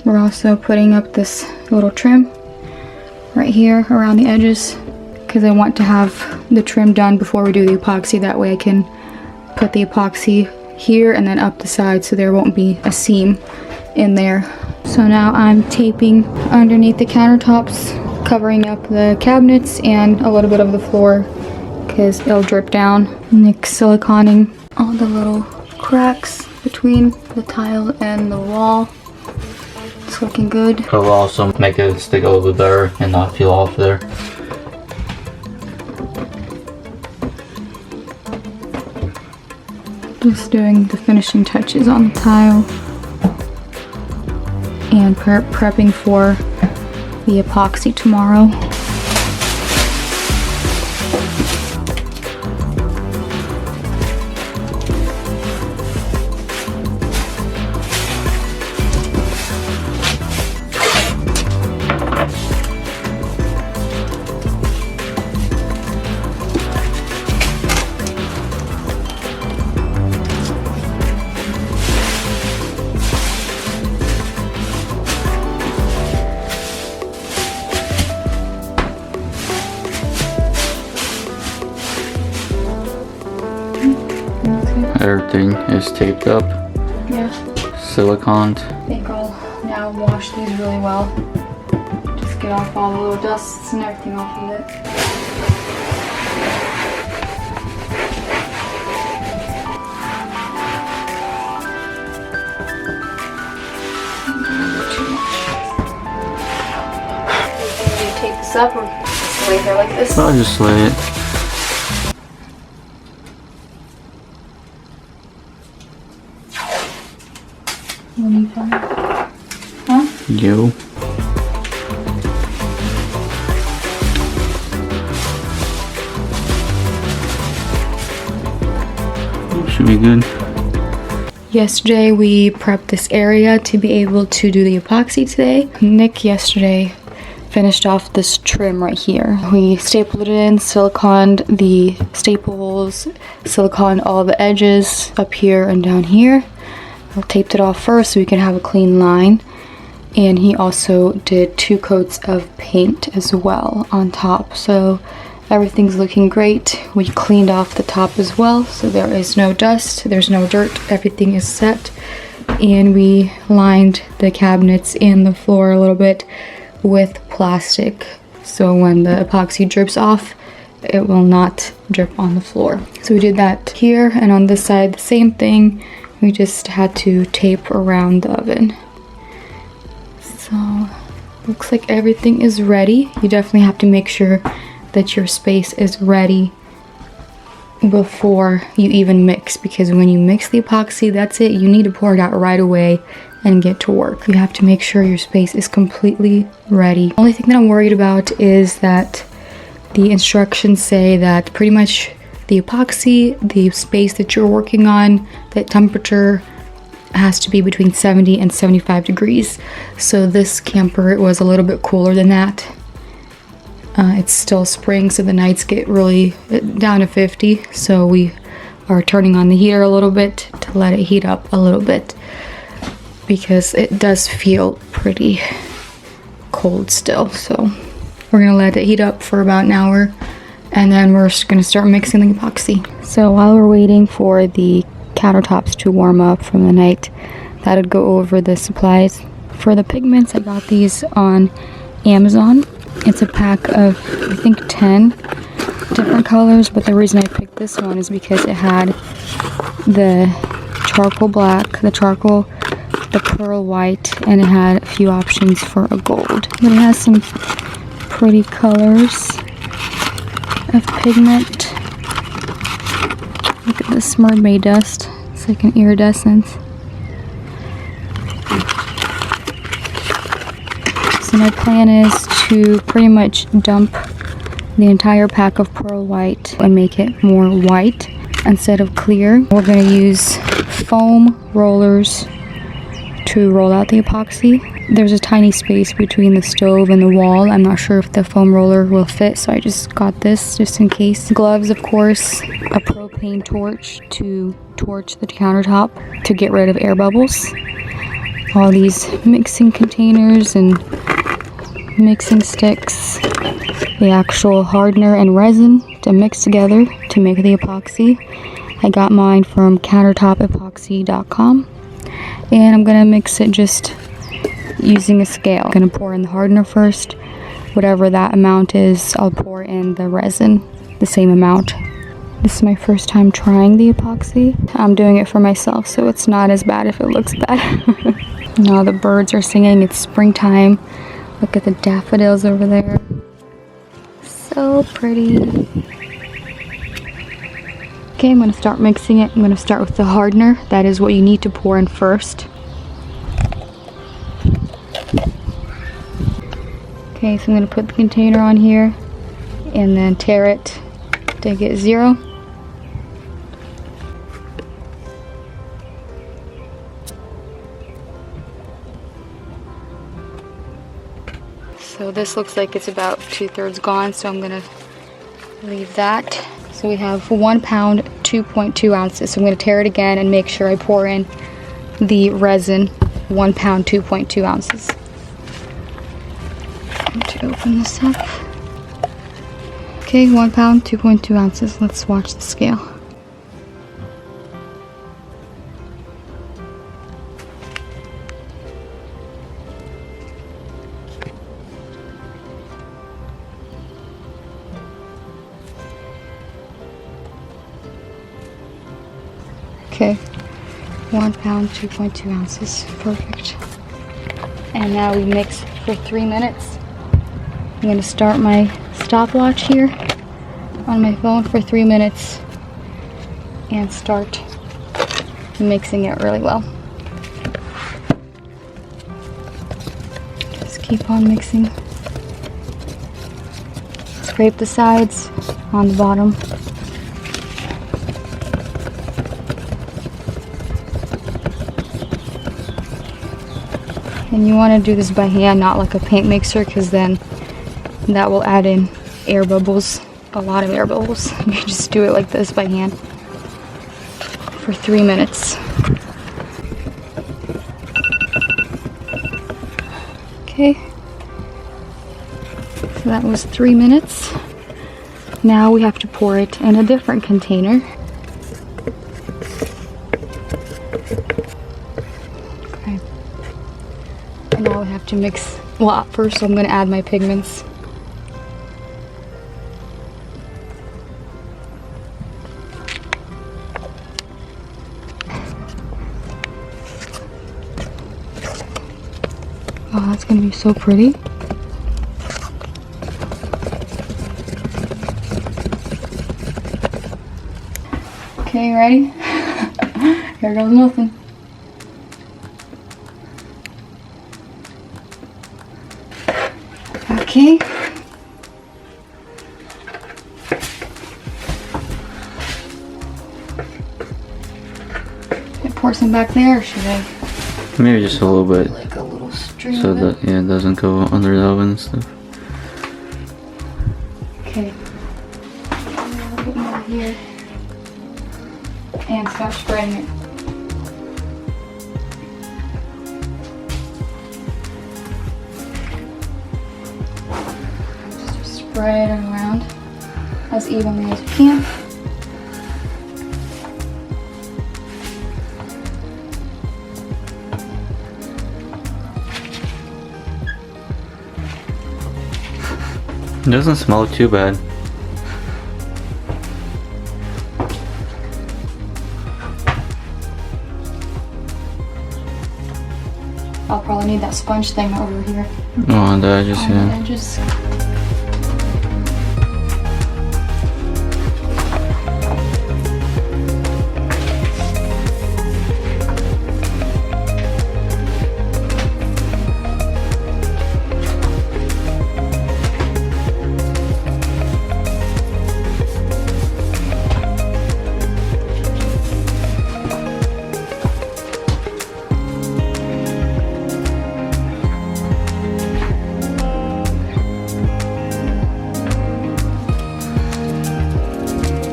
We're also putting up this little trim right here around the edges because I want to have the trim done before we do the epoxy. That way I can put the epoxy here and then up the side so there won't be a seam in there. So now I'm taping underneath the countertops, covering up the cabinets and a little bit of the floor because it'll drip down. Nick's siliconing all the little cracks between the tile and the wall. It's looking good. It'll also make it stick a little bit better and not peel off there. Just doing the finishing touches on the tile and prepping for the epoxy tomorrow. Everything is taped up. Yeah. Siliconed. I think I'll now wash these really well. Just get off all the little dusts and everything off of it. Do you tape this up or just lay there like this? I'll just lay it. What do you find? Huh? You. Should be good. Yesterday we prepped this area to be able to do the epoxy today. Nick yesterday finished off this trim right here. We stapled it in, siliconed the staple holes, siliconed all the edges up here and down here. I taped it off first so we can have a clean line. And he also did 2 coats of paint as well on top. So everything's looking great. We cleaned off the top as well, so there is no dust, there's no dirt, everything is set. And we lined the cabinets and the floor a little bit with plastic, so when the epoxy drips off, it will not drip on the floor. So we did that here, and on this side the same thing. We just had to tape around the oven. So looks like everything is ready. You definitely have to make sure that your space is ready before you even mix, because when you mix the epoxy, that's it. You need to pour it out right away and get to work. You have to make sure your space is completely ready. The only thing that I'm worried about is that the instructions say that pretty much the epoxy, the space that you're working on, the temperature has to be between 70 and 75 degrees. So this camper was a little bit cooler than that. It's still spring, so the nights get really down to 50. So we are turning on the heater a little bit to let it heat up a little bit, because it does feel pretty cold still. So we're gonna let it heat up for about an hour, and then we're just gonna start mixing the epoxy. So while we're waiting for the countertops to warm up from the night, that'd go over the supplies. For the pigments, I got these on Amazon. It's a pack of, I think, 10 different colors, but the reason I picked this one is because it had the charcoal black, the charcoal, the pearl white, and it had a few options for a gold. But it has some pretty colors of pigment. Look at this mermaid dust. It's like an iridescent. So my plan is to pretty much dump the entire pack of pearl white and make it more white instead of clear. We're going to use foam rollers to roll out the epoxy. There's a tiny space between the stove and the wall. I'm not sure if the foam roller will fit, so I just got this just in case. Gloves, of course, a propane torch to torch the countertop to get rid of air bubbles. all these mixing containers and mixing sticks, the actual hardener and resin to mix together to make the epoxy. I got mine from countertopepoxy.com, and I'm gonna mix it just using a scale. I'm gonna pour in the hardener first. Whatever that amount is, I'll pour in the resin, the same amount. This is my first time trying the epoxy. I'm doing it for myself, so it's not as bad if it looks bad. Now the birds are singing, it's springtime. Look at the daffodils over there. So pretty. Okay, I'm gonna start mixing it. I'm gonna start with the hardener. That is what you need to pour in first. Okay, so I'm gonna put the container on here and then tare it to get 0. So this looks like it's about 2/3 gone, so I'm gonna leave that. So we have 1 pound, 2.2 ounces. So I'm gonna tare it again and make sure I pour in the resin, 1 pound, 2.2 ounces. To open this up. Okay, 1 pound, 2.2 ounces. Let's watch the scale. Okay, 1 pound, 2.2 ounces. Perfect. And now we mix for 3 minutes. I'm going to start my stopwatch here on my phone for 3 minutes and start mixing it really well. Just keep on mixing. Scrape the sides on the bottom. And you want to do this by hand, not like a paint mixer, because then that will add in air bubbles, a lot of air bubbles. You just do it like this by hand for 3 minutes. Okay, so that was 3 minutes. Now we have to pour it in a different container. Okay, and now we have to mix. Well, first I'm going to add my pigments. Oh, that's gonna be so pretty. Okay, you ready? Here goes nothing. Okay. Should I pour some back there, or should I? Maybe just a little bit. Like a little stream So of that, it? yeah, it doesn't go under the oven and stuff. Okay. A little bit more here. And start spreading it. Just spread it around as evenly as you can. It doesn't smell too bad. I'll probably need that sponge thing over here. Oh, that just, On the yeah. edges.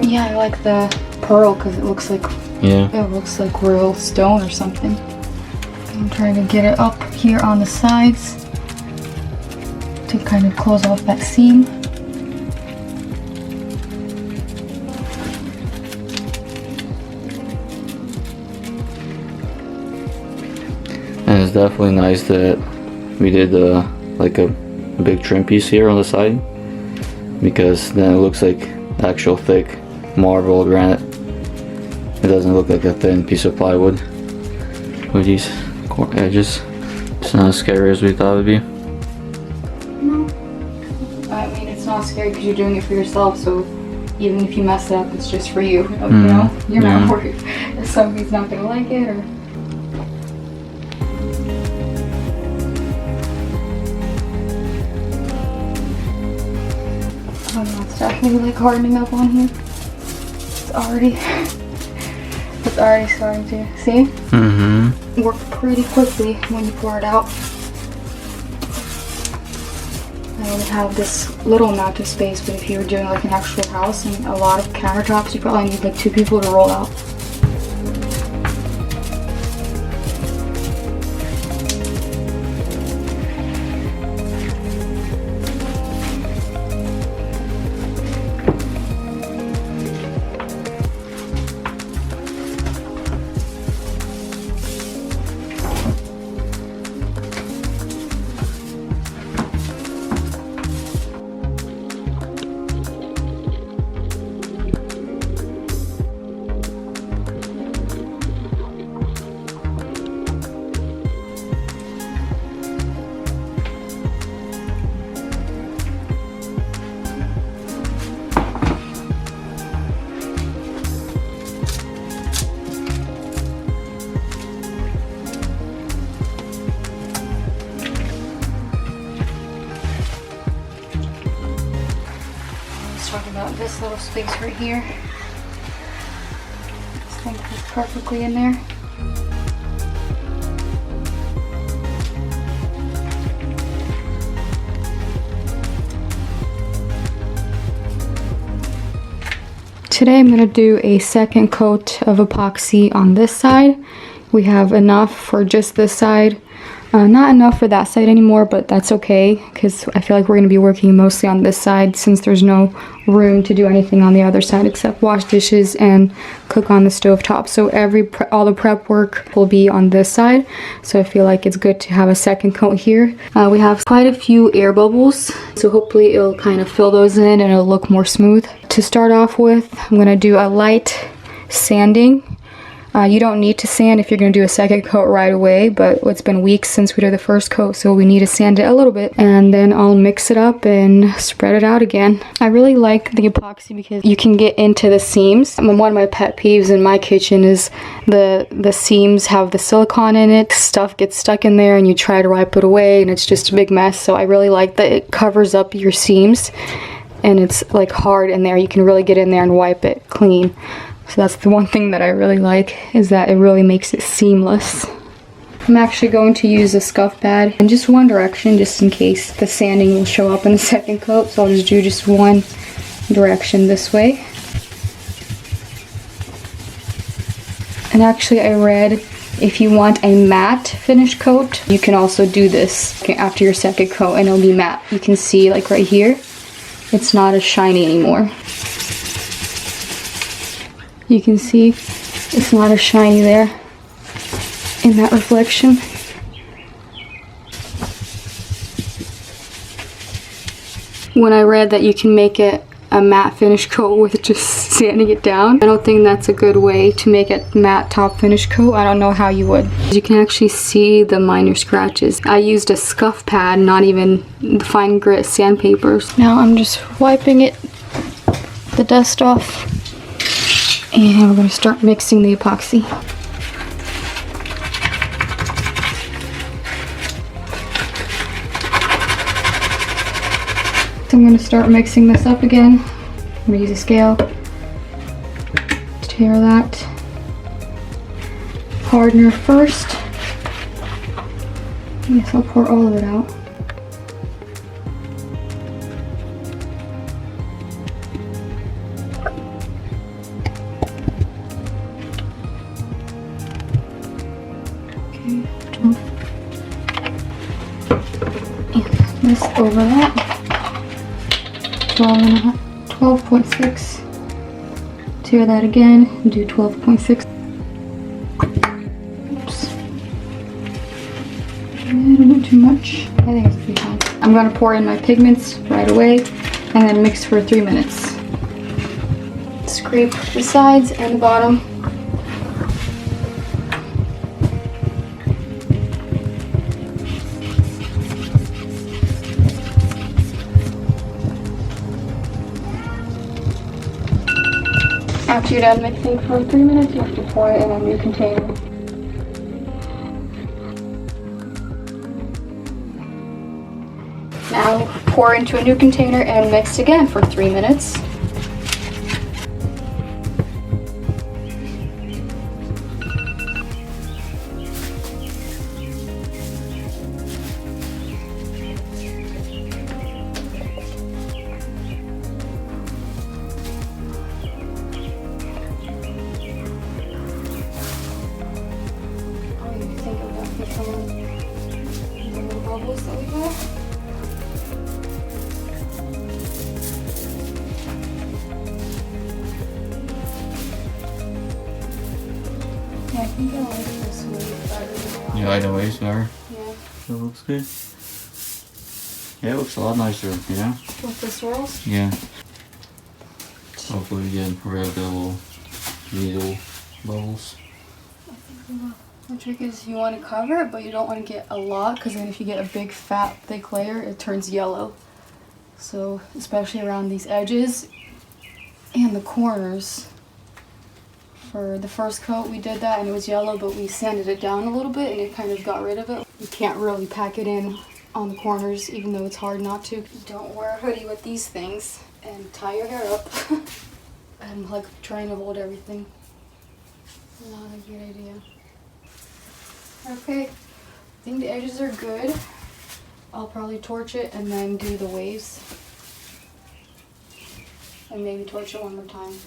Yeah, I like the pearl because it looks like Yeah. real stone or something. I'm trying to get it up here on the sides to kind of close off that seam. And it's definitely nice that we did like a big trim piece here on the side, because then it looks like actual thick marble granite. It doesn't look like a thin piece of plywood with these edges. It's not as scary as we thought it would be. No, I mean, it's not scary because you're doing it for yourself, so even if you mess it up, it's just for you. You know, you're not worried if somebody's not gonna like it or. Oh no, it's definitely like hardening up on here. It's already starting to, see? Work pretty quickly when you pour it out. I only have this little amount of space, but if you were doing like an actual house and a lot of countertops, you probably need like 2 people to roll out. Talking about this little space right here. This thing fits perfectly in there. Today I'm going to do a second coat of epoxy on this side. We have enough for just this side. Not enough for that side anymore, but that's okay because I feel like we're going to be working mostly on this side since there's no room to do anything on the other side except wash dishes and cook on the stove top. So all the prep work will be on this side. So I feel like it's good to have a second coat here. We have quite a few air bubbles, so hopefully it'll kind of fill those in and it'll look more smooth. To start off with, I'm going to do a light sanding. You don't need to sand if you're going to do a second coat right away, but it's been weeks since we did the first coat, so we need to sand it a little bit, and then I'll mix it up and spread it out again. I really like the epoxy because you can get into the seams. One of my pet peeves in my kitchen is the seams have the silicone in it. Stuff gets stuck in there and you try to wipe it away and it's just a big mess, so I really like that it covers up your seams and it's like hard in there. You can really get in there and wipe it clean. So that's the one thing that I really like, is that it really makes it seamless. I'm actually going to use a scuff pad in just one direction, just in case the sanding will show up in the second coat. So I'll just do just one direction this way. And actually I read if you want a matte finish coat, you can also do this after your second coat and it'll be matte. You can see like right here, it's not as shiny anymore. You can see it's not as shiny there in that reflection. When I read that you can make it a matte finish coat with just sanding it down, I don't think that's a good way to make it matte top finish coat. I don't know how you would. You can actually see the minor scratches. I used a scuff pad, not even the fine grit sandpaper. Now I'm just wiping the dust off. And we're going to start mixing the epoxy. So I'm going to start mixing this up again. I'm going to use a scale to tare that hardener first. I guess I'll pour all of it out. just over that. 12.6. Tear that again, do 12.6. Oops. A little bit too much. I think it's pretty fine. I'm gonna pour in my pigments right away and then mix for 3 minutes. Scrape the sides and the bottom. After you're done mixing for 3 minutes, you have to pour it in a new container. Now pour into a new container and mix again for 3 minutes. The little bubbles that we have. Yeah, I think I like this way better. You like the waves better? Yeah. That looks good. Yeah, it looks a lot nicer, you know? With the swirls? Yeah. Hopefully we get rid of the little needle bubbles. The trick is you want to cover it, but you don't want to get a lot, because then if you get a big, fat, thick layer, it turns yellow. So, especially around these edges and the corners. For the first coat, we did that and it was yellow, but we sanded it down a little bit and it kind of got rid of it. You can't really pack it in on the corners, even though it's hard not to. Don't wear a hoodie with these things and tie your hair up. I'm like trying to hold everything. Not a good idea. Okay, I think the edges are good. I'll probably torch it and then do the waves. And maybe torch it one more time.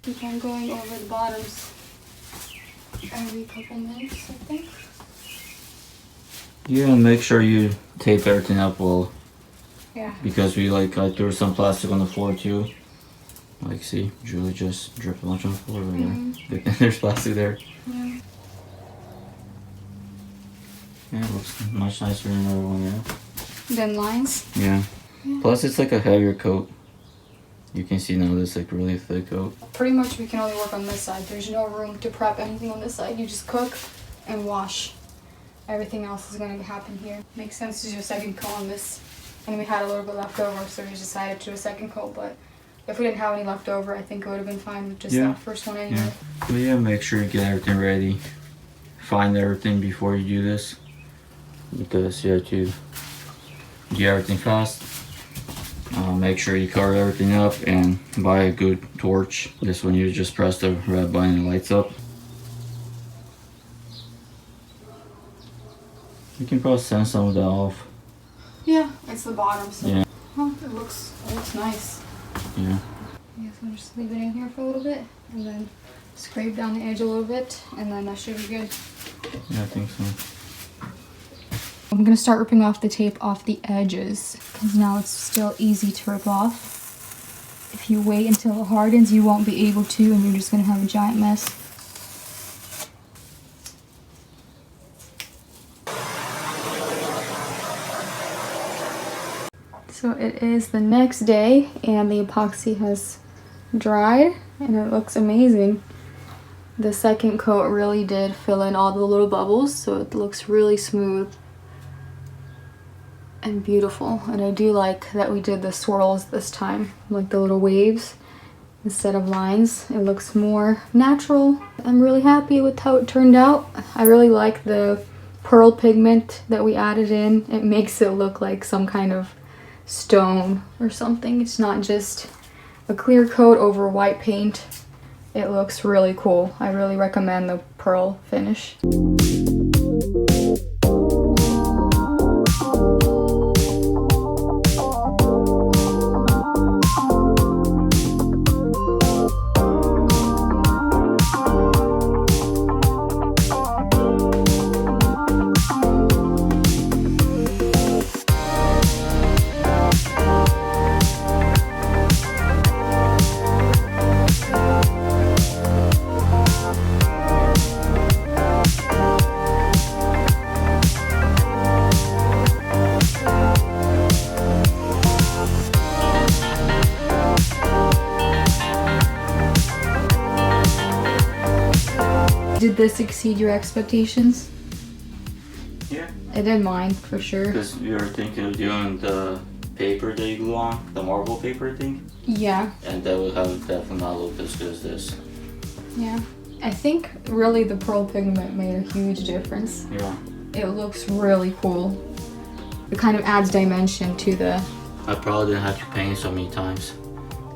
Keep on going over the bottoms every couple minutes, I think. Yeah, make sure you tape everything up well. Yeah. Because I threw some plastic on the floor too. Like, see, Julie just dripped a bunch on the floor right there. There's plastic there. Yeah. Yeah, it looks much nicer than the other one, yeah. Then lines? Yeah. Plus, it's like a heavier coat. You can see now this like really thick coat. Pretty much we can only work on this side. There's no room to prep anything on this side. You just cook and wash. Everything else is going to happen here. Makes sense to do a second coat on this. And we had a little bit left over, so we decided to do a second coat. But if we didn't have any left over, I think it would have been fine with just that first one anyway. Yeah. But yeah, make sure you get everything ready. Find everything before you do this. Because you have to do everything fast. Make sure you cover everything up and buy a good torch. This one you just press the red button and it lights up. You can probably sand some of that off. Yeah, it's the bottom, so yeah. Huh, it looks nice. Yeah. Yeah, so I'm just leave it in here for a little bit and then scrape down the edge a little bit and then that should be good. Yeah, I think so. I'm gonna start ripping off the tape off the edges because now it's still easy to rip off. If you wait until it hardens, you won't be able to and you're just gonna have a giant mess. So it is the next day and the epoxy has dried and it looks amazing. The second coat really did fill in all the little bubbles, so it looks really smooth. and beautiful. And I do like that we did the swirls this time, like the little waves instead of lines. It looks more natural. I'm really happy with how it turned out. I really like the pearl pigment that we added in. It makes it look like some kind of stone or something. It's not just a clear coat over white paint. It looks really cool. I really recommend the pearl finish. Did this exceed your expectations? Yeah. It did mine, for sure. Because you were thinking of doing the paper that you glue on, the marble paper thing? Yeah. And that would have definitely not looked as good as this. Yeah. I think really the pearl pigment made a huge difference. Yeah. It looks really cool. It kind of adds dimension to the... I probably didn't have to paint it so many times.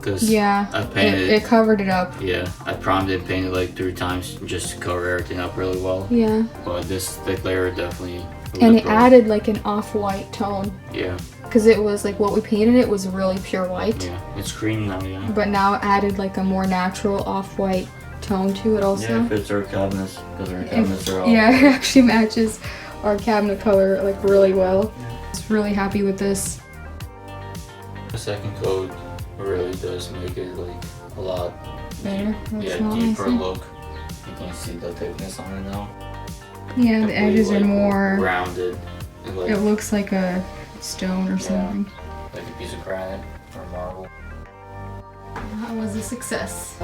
Cause Yeah, I painted it covered it up. Yeah, I probably did paint it like 3 times just to cover everything up really well. Yeah. But this thick layer definitely. And it added like an off-white tone. Yeah. Because it was like what we painted it was really pure white. Yeah, it's cream now, yeah. But now it added like a more natural off-white tone to it also. Yeah, it fits our cabinets, because our cabinets are all... Yeah, it actually matches our cabinet color like really well. Yeah. Just really happy with this. The second coat really does make it like a lot Better. deeper look. You can see the thickness on it now. Yeah, the edges are more rounded. Like, it looks like a stone or something. Like a piece of granite or marble. That was a success.